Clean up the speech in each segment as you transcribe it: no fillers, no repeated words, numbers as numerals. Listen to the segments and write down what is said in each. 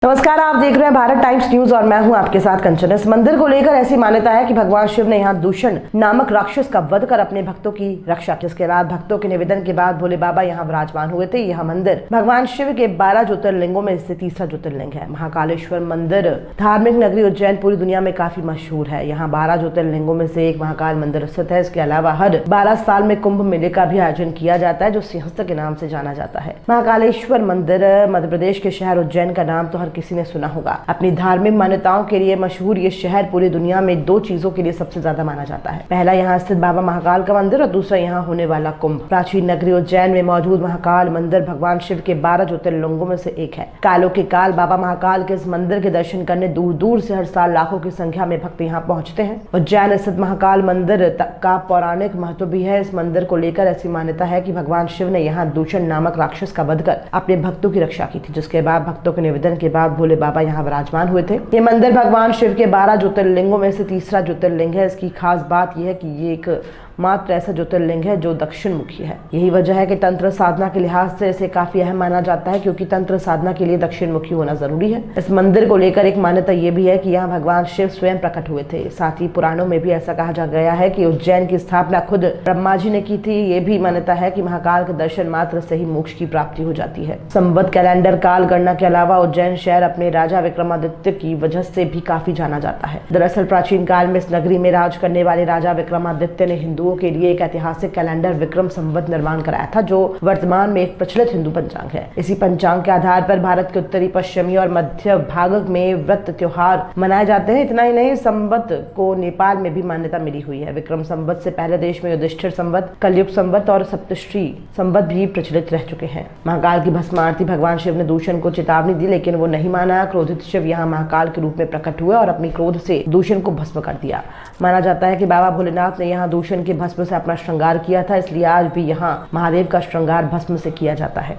नमस्कार, आप देख रहे हैं भारत टाइम्स न्यूज और मैं हूं आपके साथ कंचन। इस मंदिर को लेकर ऐसी मान्यता है कि भगवान शिव ने यहां दूषण नामक राक्षस का वध कर अपने भक्तों की रक्षा की। इसके बाद भक्तों के निवेदन के बाद भोले बाबा यहां विराजमान हुए थे। यह मंदिर भगवान शिव के 12 ज्योतिर्लिंगों में से तीसरा ज्योतिर्लिंग है। महाकालेश्वर मंदिर धार्मिक नगरी उज्जैन पूरी दुनिया में काफी मशहूर है। यहाँ 12 ज्योतिर्लिंगों में से एक महाकाल मंदिर स्थित है। इसके अलावा हर 12 साल में कुंभ मेले का भी आयोजन किया जाता है, जो सिंहस्थ के नाम से जाना जाता है। महाकालेश्वर मंदिर मध्य प्रदेश के शहर उज्जैन का नाम तो हर किसी ने सुना होगा। अपनी धार्मिक मान्यताओं के लिए मशहूर ये शहर पूरी दुनिया में 2 चीजों के लिए सबसे ज्यादा माना जाता है। पहला यहाँ स्थित बाबा महाकाल का मंदिर और दूसरा यहाँ होने वाला कुंभ। प्राचीन नगरी उज्जैन में मौजूद महाकाल मंदिर भगवान शिव के 12 ज्योतिर्लिंगों में से एक है। कालों के काल बाबा महाकाल के इस मंदिर के दर्शन करने दूर दूर से हर साल लाखों की संख्या में भक्त यहाँ पहुँचते हैं। उज्जैन स्थित महाकाल मंदिर का पौराणिक महत्व भी है। इस मंदिर को लेकर ऐसी मान्यता है कि भगवान शिव ने यहाँ दूषण नामक राक्षस का वध कर अपने भक्तों की रक्षा की थी, जिसके बाद भक्तों के निवेदन के बाद भोले बाबा यहाँ विराजमान हुए थे। ये मंदिर भगवान शिव के 12 ज्योतिर्लिंगों में से तीसरा ज्योतिर्लिंग है। इसकी खास बात यह है कि ये एक मात्र ऐसा ज्योतिर्लिंग है जो दक्षिण मुखी है। यही वजह है कि तंत्र साधना के लिहाज से इसे काफी अहम माना जाता है, क्योंकि तंत्र साधना के लिए दक्षिण मुखी होना जरूरी है। इस मंदिर को लेकर एक मान्यता ये भी है कि यहाँ भगवान शिव स्वयं प्रकट हुए थे। साथ ही पुराणों में भी ऐसा कहा जा गया है कि उज्जैन की स्थापना खुद ब्रह्मा जी ने की थी। ये भी मान्यता है कि महाकाल के दर्शन मात्र से ही मोक्ष की प्राप्ति हो जाती है। संवत कैलेंडर काल गणना के अलावा उज्जैन शहर अपने राजा विक्रमादित्य की वजह से भी काफी जाना जाता है। दरअसल प्राचीन काल में इस नगरी में राज करने वाले राजा विक्रमादित्य ने हिंदुओं के लिए एक ऐतिहासिक कैलेंडर विक्रम संवत निर्माण कराया था, जो वर्तमान में एक प्रचलित हिंदू पंचांग है। इसी पंचांग के आधार पर भारत के उत्तरी, पश्चिमी और मध्य भाग में व्रत त्योहार मनाए जाते हैं। इतना ही नहीं, संवत को नेपाल में भी मान्यता मिली हुई है। विक्रम संवत से पहले देश में युधिष्ठिर संवत, कलयुग संवत और सप्तश्री संवत भी प्रचलित रह चुके हैं। महाकाल की भस्म आरती भगवान शिव ने दूषण को चेतावनी दी, लेकिन वो नहीं माना। क्रोधित शिव यहाँ महाकाल के रूप में प्रकट हुए और अपनी क्रोध से दूषण को भस्म कर दिया। माना जाता है कि बाबा भोलेनाथ ने यहाँ दूषण के भस्म से अपना श्रृंगार किया था, इसलिए आज भी यहाँ महादेव का श्रृंगार भस्म से किया जाता है।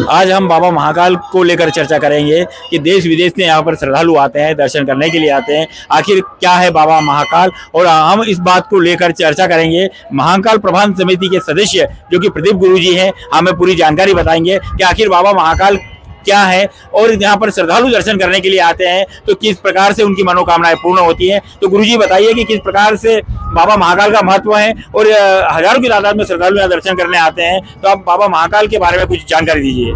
आज हम बाबा महाकाल को लेकर चर्चा करेंगे कि देश विदेश से यहाँ पर श्रद्धालु आते हैं, दर्शन करने के लिए आते हैं। आखिर क्या है बाबा महाकाल, और हम इस बात को लेकर चर्चा करेंगे। महाकाल प्रबंधन समिति के सदस्य जो कि प्रदीप गुरु जी हैं, हमें पूरी जानकारी बताएंगे कि आखिर बाबा महाकाल क्या है और यहाँ पर श्रद्धालु दर्शन करने के लिए आते हैं तो किस प्रकार से उनकी मनोकामनाएं पूर्ण होती हैं। तो गुरुजी बताइए कि किस प्रकार से बाबा महाकाल का महत्व है और हजारों की तादाद में श्रद्धालु यहाँ दर्शन करने आते हैं। तो आप बाबा महाकाल के बारे में कुछ जानकारी दीजिए।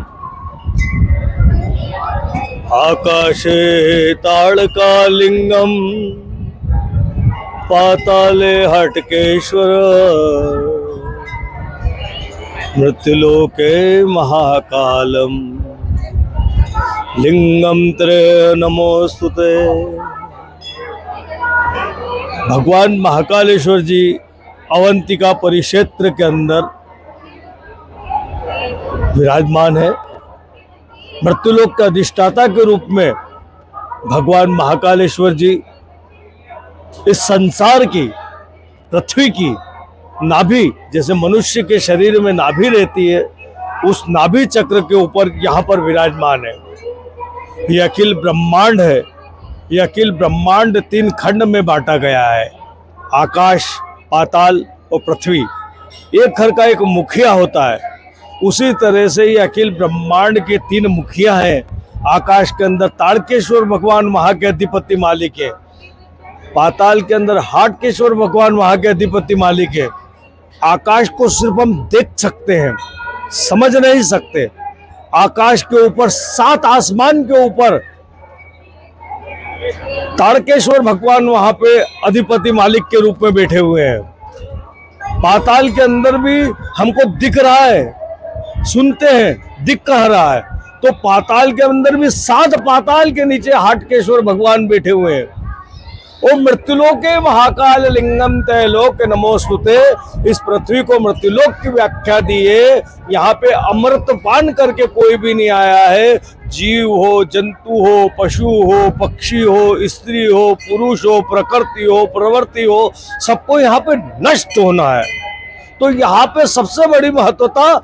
आकाशे ताड़कालिंगम पाताले हटकेश्वर मृत्युलोके महाकालम लिंगम त्रय नमोस्तुते। भगवान महाकालेश्वर जी अवंतिका परिक्षेत्र के अंदर विराजमान है। मृत्युलोक के अधिष्ठाता के रूप में भगवान महाकालेश्वर जी इस संसार की, पृथ्वी की नाभि, जैसे मनुष्य के शरीर में नाभि रहती है, उस नाभि चक्र के ऊपर यहाँ पर विराजमान है। यह अखिल ब्रह्मांड है। यह अखिल ब्रह्मांड 3 खंड में बांटा गया है, आकाश, पाताल और पृथ्वी। एक घर का एक मुखिया होता है, उसी तरह से ये अखिल ब्रह्मांड के 3 मुखिया हैं। आकाश के अंदर ताड़केश्वर भगवान वहाँ के अधिपति मालिक है, पाताल के अंदर हाटकेश्वर भगवान वहाँ के अधिपति मालिक है। आकाश को सिर्फ हम देख सकते हैं, समझ नहीं सकते। आकाश के ऊपर 7 आसमान के ऊपर ताड़केश्वर भगवान वहां पे अधिपति मालिक के रूप में बैठे हुए हैं। पाताल के अंदर भी हमको दिख रहा है, सुनते हैं, दिख कह रहा है। तो पाताल के अंदर भी 7 पाताल के नीचे हाटकेश्वर भगवान बैठे हुए हैं। ओ मृत्युलोके महाकाल लिंगम तैलोक नमोस्तुते। इस पृथ्वी को मृत्युलोक की व्याख्या दी है। यहाँ पे अमृत पान करके कोई भी नहीं आया है। जीव हो, जंतु हो, पशु हो, पक्षी हो, स्त्री हो, पुरुष हो, प्रकृति हो, प्रवृत्ति हो, सबको यहाँ पे नष्ट होना है। तो यहाँ पे सबसे बड़ी महत्वता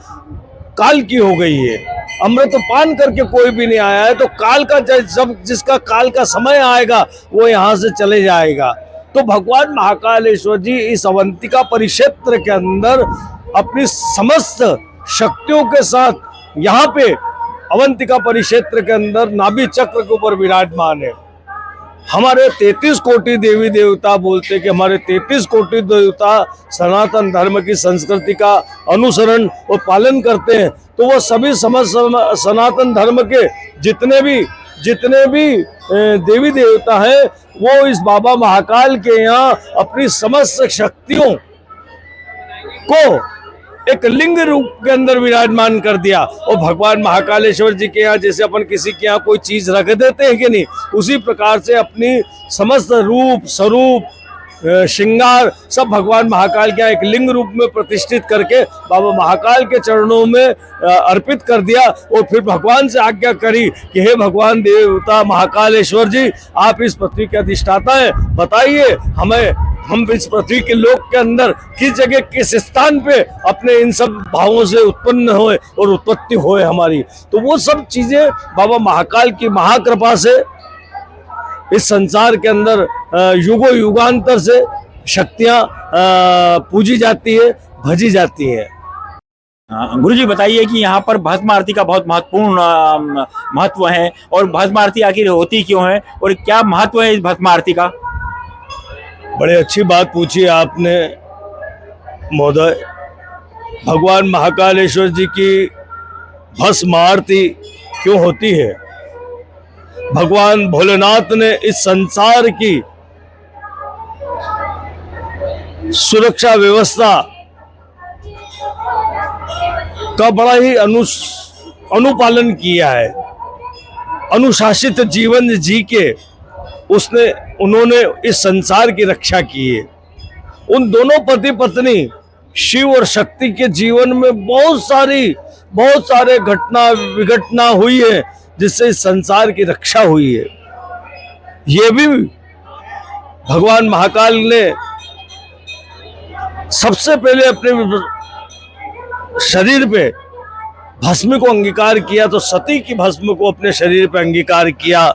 काल की हो गई है। अमृत पान करके कोई भी नहीं आया है, तो काल का जब जिसका काल का समय आएगा वो यहाँ से चले जाएगा। तो भगवान महाकालेश्वर जी इस अवंतिका परिक्षेत्र के अंदर अपनी समस्त शक्तियों के साथ यहाँ पे अवंतिका परिक्षेत्र के अंदर नाभि चक्र के ऊपर विराजमान है। हमारे 33 कोटि देवी देवता बोलते हैं कि हमारे 33 कोटि देवता सनातन धर्म की संस्कृति का अनुसरण और पालन करते हैं। तो वो सभी सनातन धर्म के जितने भी देवी देवता हैं वो इस बाबा महाकाल के यहाँ अपनी समस्त शक्तियों को एक लिंग रूप के अंदर विराजमान कर दिया। और भगवान महाकालेश्वर जी के यहाँ जैसे अपन किसी के यहाँ कोई चीज रख देते हैं कि नहीं, उसी प्रकार से अपनी समस्त रूप स्वरूप श्रृंगार सब भगवान महाकाल के यहाँ एक लिंग रूप में प्रतिष्ठित करके बाबा महाकाल के चरणों में अर्पित कर दिया। और फिर भगवान से आज्ञा करी कि हे भगवान देवता महाकालेश्वर जी, आप इस पृथ्वी के अधिष्ठाता हैं, बताइए हम इस पृथ्वी के लोक के अंदर किस जगह किस स्थान पे अपने इन सब भावों से उत्पन्न होए और उत्पत्ति होए हमारी। तो वो सब चीजें बाबा महाकाल की महाकृपा से इस संसार के अंदर युगों युगांतर से शक्तियां पूजी जाती है, भजी जाती है। गुरु जी बताइए कि यहाँ पर भस्म आरती का बहुत महत्वपूर्ण महत्व है, और भस्म आरती आखिर होती क्यों है और क्या महत्व है इस भस्म आरती का? बड़े अच्छी बात पूछी आपने महोदय। भगवान महाकालेश्वर जी की भस्म आरती क्यों होती है? भगवान भोलेनाथ ने इस संसार की सुरक्षा व्यवस्था का बड़ा ही अनुपालन किया है। अनुशासित जीवन जी के उन्होंने इस संसार की रक्षा की है। उन दोनों पति पत्नी शिव और शक्ति के जीवन में बहुत सारे घटना विघटना हुई है जिससे इस संसार की रक्षा हुई है। ये भी भगवान महाकाल ने सबसे पहले अपने शरीर पे भस्म को अंगीकार किया, तो सती की भस्म को अपने शरीर पे अंगीकार किया,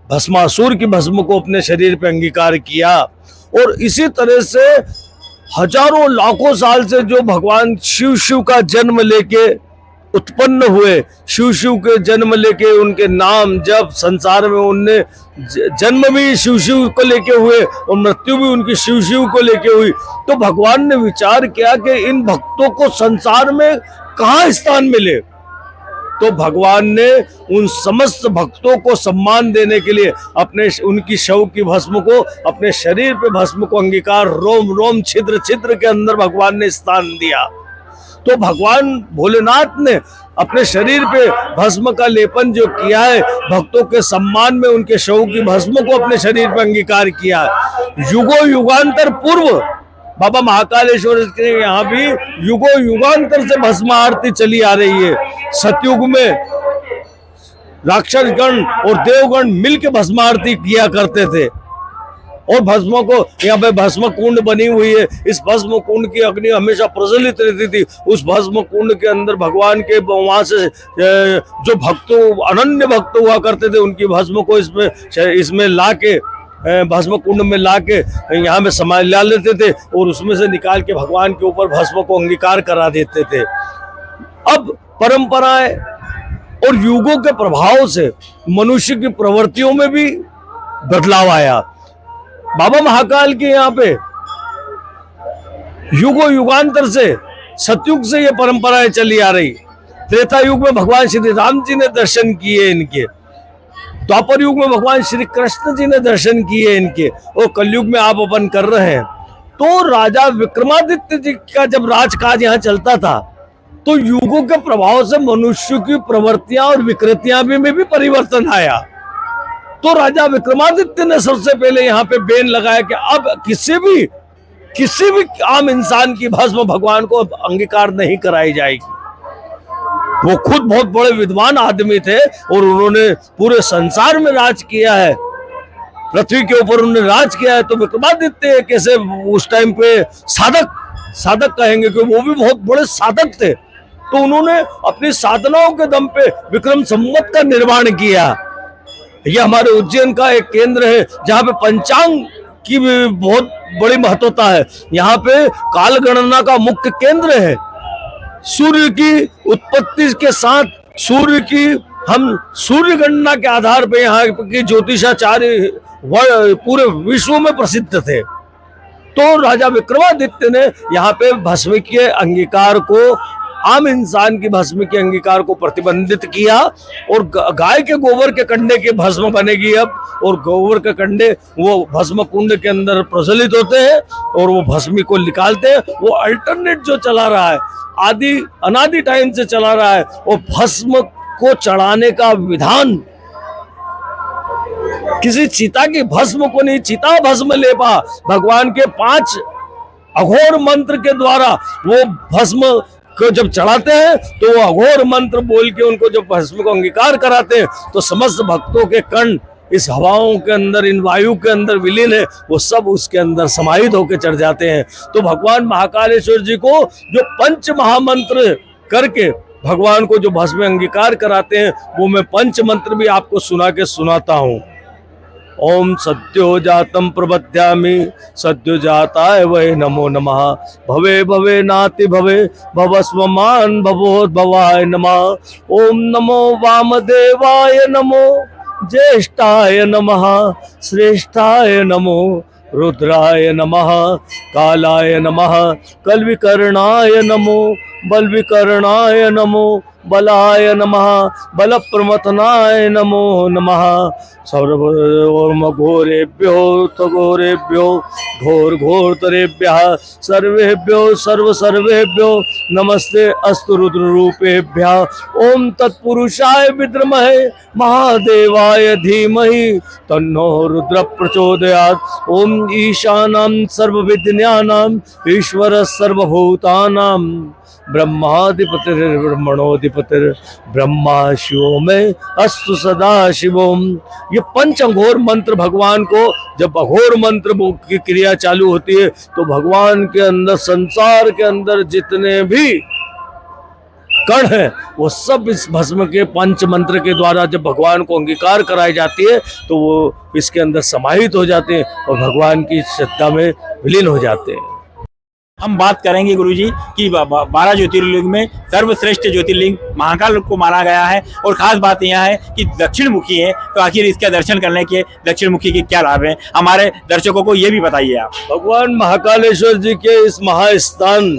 भस्मासुर की भस्म को अपने शरीर पे अंगीकार किया। और इसी तरह से हजारों लाखों साल से जो भगवान शिव का जन्म लेके उत्पन्न हुए, शिव के जन्म लेके उनके नाम जब संसार में उनने जन्म भी शिव को लेके हुए और मृत्यु भी उनकी शिव को लेके हुई। तो भगवान ने विचार किया कि इन भक्तों को संसार में कहाँ स्थान मिले। तो भगवान ने उन समस्त भक्तों को सम्मान देने के लिए उनकी शव की भस्म को अपने शरीर पे भस्म को अंगीकार रोम रोम छिद्र छिद्र के अंदर भगवान ने स्थान दिया। तो भगवान भोलेनाथ ने अपने शरीर पे भस्म का लेपन जो किया है, भक्तों के सम्मान में उनके शव की भस्म को अपने शरीर पे अंगीकार किया है। युगों युगांतर पूर्व बाबा महाकालेश्वर के यहाँ भी युगों युगांतर से भस्म आरती चली आ रही है। सतयुग में राक्षस गण और देवगण मिलकर भस्म आरती किया करते थे और भस्मों को यहाँ पे भस्म कुंड बनी हुई है। इस भस्म कुंड की अग्नि हमेशा प्रज्वलित रहती थी। उस भस्म कुंड के अंदर भगवान के वहां से जो भक्त अनन्य भक्त हुआ करते थे उनकी भस्म को इसमें ला के भस्म कुंड में ला के यहाँ में ला लेते थे और उसमें से निकाल के भगवान के ऊपर भस्म को अंगीकार करा देते थे। अब परंपराएं और युगों के प्रभाव से मनुष्य की प्रवृत्तियों में भी बदलाव आया। बाबा महाकाल के यहाँ पे युगों युगांतर से सतयुग से ये परंपराएं चली आ रही। त्रेता युग में भगवान श्री राम जी ने दर्शन किए इनके, द्वापर युग में भगवान श्री कृष्ण जी ने दर्शन किए इनके, और कलयुग में आप अपन कर रहे हैं। तो राजा विक्रमादित्य जी का जब राजकाज यहाँ चलता था तो युगों के प्रभाव से मनुष्य की प्रवृत्तियां और विकृतियां में भी परिवर्तन आया। तो राजा विक्रमादित्य ने सबसे पहले यहाँ पे बैन लगाया कि अब किसी भी आम इंसान की भस्म भगवान को अंगीकार नहीं कराई जाएगी। वो खुद बहुत बड़े विद्वान आदमी थे और उन्होंने पूरे संसार में राज किया है, पृथ्वी के ऊपर उन्होंने राज किया है। तो विक्रमादित्य कैसे उस टाइम पे साधक कहेंगे कि वो भी बहुत बड़े साधक थे। तो उन्होंने अपनी साधनाओं के दम पे विक्रम संवत का निर्माण किया। यह हमारे उज्जैन का एक केंद्र है जहाँ पे पंचांग की भी बहुत बड़ी महत्वता है। यहाँ पे काल गणना का मुख्य केंद्र है। सूर्य की उत्पत्ति के साथ सूर्य की हम सूर्य गणना के आधार पे यहाँ के ज्योतिषाचार्य पूरे विश्व में प्रसिद्ध थे। तो राजा विक्रमादित्य ने यहाँ पे भस्म के अंगीकार को, आम इंसान की भस्म के अंगीकार को प्रतिबंधित किया और गाय के गोबर के कंडे के भस्म बनेगी अब, और गोबर के कंडे वो भस्म कुंड के अंदर प्रज्वलित होते हैं और वो भस्मी को निकालते हैं। वो अल्टरनेट जो चला रहा है, अनादि टाइम से चला रहा है, वो भस्म को चढ़ाने का विधान किसी चिता की भस्म को नहीं, चिता भस्म ले पा, भगवान के 5 अघोर मंत्र के द्वारा वो भस्म को जब चढ़ाते हैं तो वो अघोर मंत्र बोल के उनको जब भस्म को अंगीकार कराते हैं तो समस्त भक्तों के कण इस हवाओं के अंदर, इन वायु के अंदर विलीन है, वो सब उसके अंदर समाहित होकर चढ़ जाते हैं। तो भगवान महाकालेश्वर जी को जो 5 महामंत्र करके भगवान को जो भस्म अंगीकार कराते हैं, वो मैं 5 मंत्र भी आपको सुना के सुनाता हूँ। ओम सद्यो जातम प्रबध्यामि, सद्यो जाताय वै नमो नमः। भवे भवे नाति भवे, भवस्वमान भवोद्भवाय नमः। ओम नमो वामदेवाय नमो, ज्येष्ठाय नमः, श्रेष्ठाय नमो, रुद्राय नमः, कालाय नमः, कलविकर्णाय नमो, बलविकर्णाय नमो, बलाय नमः, बल प्रमथनाय नमो नमः। सर्वोर्म घोरेभ्यो तघोरेभ्यो घोर घोरतरेभ्यः सर्वेभ्यो सर्व सर्वेभ्यो नमस्ते अस्तु रुद्र रूपेभ्यः। ओम तत्पुरुषाय विद्महे महादेवाय धीमहि तन्नो रुद्र प्रचोदयात्। ओम ईशानां सर्वविद्यानां ईश्वर सर्वभूतानां ब्रह्माधिपतिर ब्रह्मणोधिपतिर ब्रह्मा शिवो में अस्तु सदा शिवोम। ये 5 अघोर मंत्र भगवान को, जब अघोर मंत्र की क्रिया चालू होती है तो भगवान के अंदर, संसार के अंदर जितने भी कण है वो सब इस भस्म के 5 मंत्र के द्वारा जब भगवान को अंगीकार कराई जाती है तो वो इसके अंदर समाहित हो जाते हैं और भगवान की सत्ता में विलीन हो जाते हैं। हम बात करेंगे गुरुजी कि 12 ज्योतिर्लिंग में सर्वश्रेष्ठ ज्योतिर्लिंग महाकाल को माना गया है, और खास बात यह है कि दक्षिण मुखी है, तो आखिर इसका दर्शन करने के दक्षिण मुखी के क्या लाभ हैं, हमारे दर्शकों को ये भी बताइए आप। भगवान महाकालेश्वर जी के इस महास्थान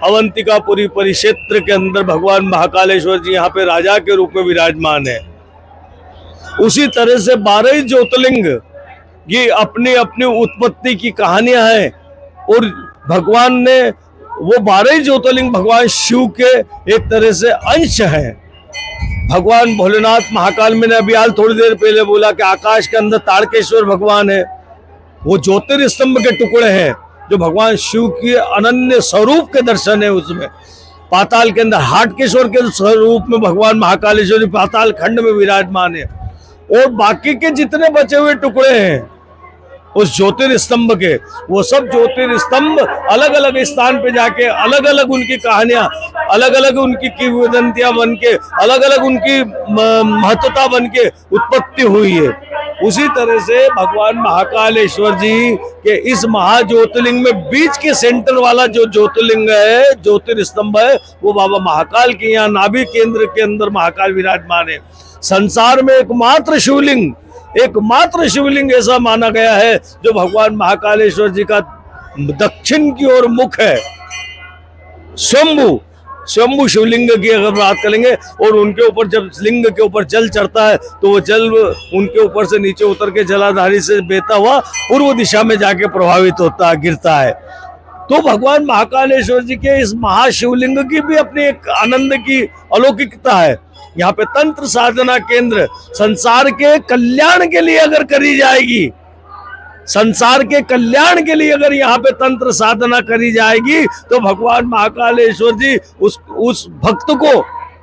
अवंतिकापुरी परिक्षेत्र के अंदर भगवान महाकालेश्वर जी यहाँ पे राजा के रूप में विराजमान है। उसी तरह से 12 ज्योतिर्लिंग ये अपनी अपनी उत्पत्ति की कहानियां हैं, और भगवान ने वो 12 ज्योतिर्लिंग भगवान शिव के एक तरह से अंश हैं। भगवान भोलेनाथ महाकाल, मैंने अभी हाल थोड़ी देर पहले बोला कि आकाश के अंदर तारकेश्वर भगवान है, वो ज्योतिर्स्तंभ के टुकड़े हैं जो भगवान शिव के अनन्य स्वरूप के दर्शन है। उसमें पाताल के अंदर हाटकेश्वर के स्वरूप में भगवान महाकालेश्वर पाताल खंड में विराजमान है, और बाकी के जितने बचे हुए टुकड़े हैं उस ज्योतिर्स्तंभ के, वो सब ज्योतिर्स्तंभ अलग अलग स्थान पे जाके अलग अलग उनकी कहानियां, अलग अलग उनकी किंवदंतियां बन के, अलग अलग उनकी महत्वता बन के उत्पत्ति हुई है। उसी तरह से भगवान महाकालेश्वर जी के इस महाज्योतिर्लिंग में बीच के सेंटर वाला जो ज्योतिर्लिंग है, ज्योतिर्स्तंभ है, वो बाबा महाकाल के यहाँ नाभि केंद्र के अंदर महाकाल विराजमान है। संसार में एकमात्र शिवलिंग ऐसा माना गया है जो भगवान महाकालेश्वर जी का दक्षिण की ओर मुख है। स्वयंभू शिवलिंग की अगर बात करेंगे, और उनके ऊपर जब लिंग के ऊपर जल चढ़ता है तो वो जल उनके ऊपर से नीचे उतर के जलाधारी से बहता हुआ पूर्व दिशा में जाके प्रभावित होता है, गिरता है। तो भगवान महाकालेश्वर जी के इस महाशिवलिंग की भी अपनी एक आनंद की अलौकिकता है। यहाँ पे तंत्र साधना केंद्र संसार के कल्याण के लिए अगर करी जाएगी, संसार के कल्याण के लिए अगर यहाँ पे तंत्र साधना करी जाएगी तो भगवान महाकालेश्वर जी उस भक्त को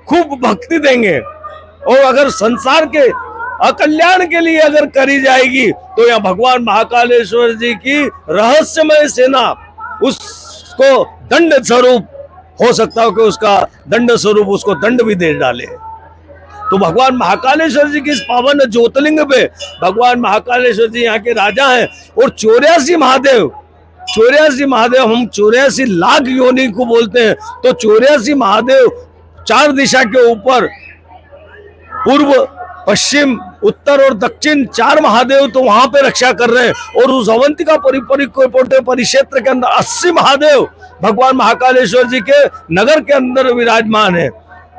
खूब भक्ति देंगे, और अगर संसार के अकल्याण के लिए अगर करी जाएगी तो यहाँ भगवान महाकालेश्वर जी की रहस्यमय सेना उसको दंड स्वरूप, हो सकता है कि उसका दंड स्वरूप उसको दंड भी दे डाले। तो भगवान महाकालेश्वर जी की इस पावन ज्योतिर्लिंग पे भगवान महाकालेश्वर जी यहाँ के राजा हैं, और 84 महादेव, हम 84 लाख योनि को बोलते हैं। तो 84 महादेव 4 दिशा के ऊपर पूर्व, पश्चिम, उत्तर और दक्षिण 4 महादेव तो वहां पे रक्षा कर रहे हैं। और उस अवंतिका परिक्षेत्र के अंदर 80 महादेव भगवान महाकालेश्वर जी के नगर के अंदर विराजमान है।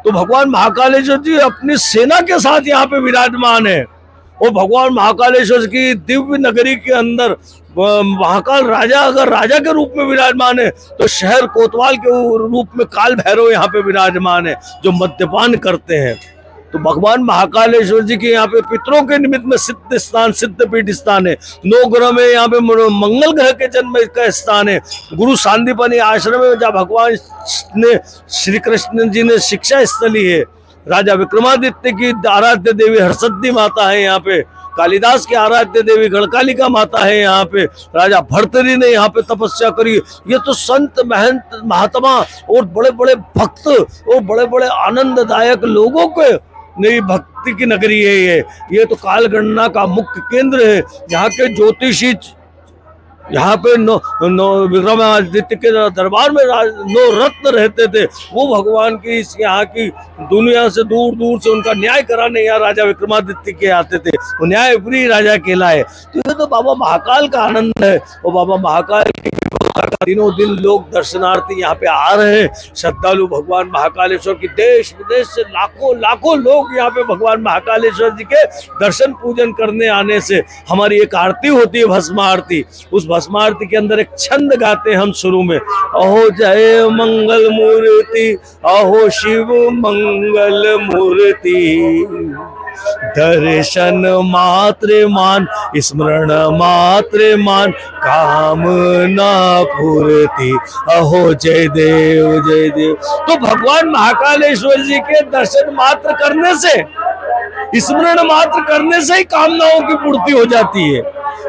तो भगवान महाकालेश्वर जी अपनी सेना के साथ यहाँ पे विराजमान है। और भगवान महाकालेश्वर की दिव्य नगरी के अंदर महाकाल राजा अगर राजा के रूप में विराजमान है, तो शहर कोतवाल के रूप में काल भैरव यहाँ पे विराजमान है, जो मद्यपान करते हैं। तो भगवान महाकालेश्वर जी के यहाँ पे पितरों के निमित्त में सिद्ध स्थान, सिद्धपीठ स्थान है। 9 ग्रह में यहाँ पे मंगल ग्रह के जन्म का स्थान है। गुरु सांदीपनी आश्रम में जहाँ भगवान ने श्री कृष्ण जी ने शिक्षा स्थली है। राजा विक्रमादित्य की आराध्य देवी हरसद्दी माता है यहाँ पे। कालिदास की आराध्य देवी गणकालिका माता है यहाँ पे। राजा भर्तृहरि ने यहाँ पे तपस्या करी। ये तो संत महंत महात्मा और बड़े बड़े भक्त और बड़े बड़े आनंददायक लोगों के नई भक्ति की नगरी है ये तो काल गणना का मुख्य केंद्र है। यहाँ के ज्योतिषी यहाँ पे विक्रमादित्य के दरबार में 9 रत्न रहते थे। वो भगवान की इस यहाँ की दुनिया से दूर दूर से उनका न्याय कराने यहाँ राजा विक्रमादित्य के आते थे। वो न्यायप्रिय राजा कहलाए। तो ये तो बाबा महाकाल का आनंद है। और बाबा महाकाल दिनों दिन लोग दर्शनार्थी यहाँ पे आ रहे हैं। श्रद्धालु भगवान महाकालेश्वर की देश विदेश से लाखों लोग यहाँ पे भगवान महाकालेश्वर जी के दर्शन पूजन करने आने से हमारी एक आरती होती है, भस्म आरती। उस भस्म आरती के अंदर एक छंद गाते हैं हम शुरू में, अहो जय मंगल मूर्ति, अहो शिव मंगल मूर्ति, दर्शन मात्र मान, स्मरण मात्र मान, कामना पूर्ति, अहो जय देव जय देव। तो भगवान महाकालेश्वर जी के दर्शन मात्र करने से, स्मरण मात्र करने से ही कामनाओं की पूर्ति हो जाती है।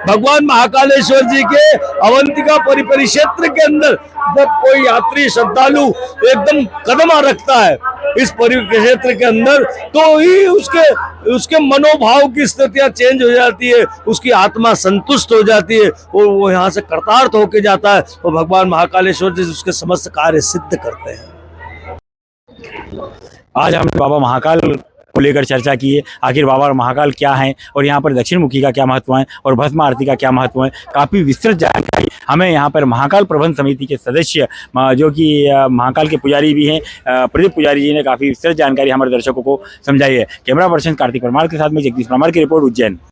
भगवान महाकालेश्वर जी के अवंतिका परिक्षेत्र के अंदर जब कोई यात्री श्रद्धालु एकदम कदम रखता है इस परिक्षेत्र के अंदर, तो ही उसके मनोभाव की स्थितियां चेंज हो जाती है, उसकी आत्मा संतुष्ट हो जाती है और वो यहाँ से कृतार्थ होके जाता है। और भगवान महाकालेश्वर जी उसके समस्त कार्य सिद्ध करते हैं। आज हमने बाबा महाकाल को लेकर चर्चा की है। आखिर बाबा महाकाल क्या है और यहाँ पर दक्षिण मुखी का क्या महत्व है और भस्म आरती का क्या महत्व है, काफ़ी विस्तृत जानकारी हमें यहाँ पर महाकाल प्रबंध समिति के सदस्य जो कि महाकाल के पुजारी भी हैं प्रदीप पुजारी जी ने काफ़ी विस्तृत जानकारी हमारे दर्शकों को समझाई है। कैमरा पर्सन कार्तिक परमार के साथ में जगदीश परमार की रिपोर्ट, उज्जैन।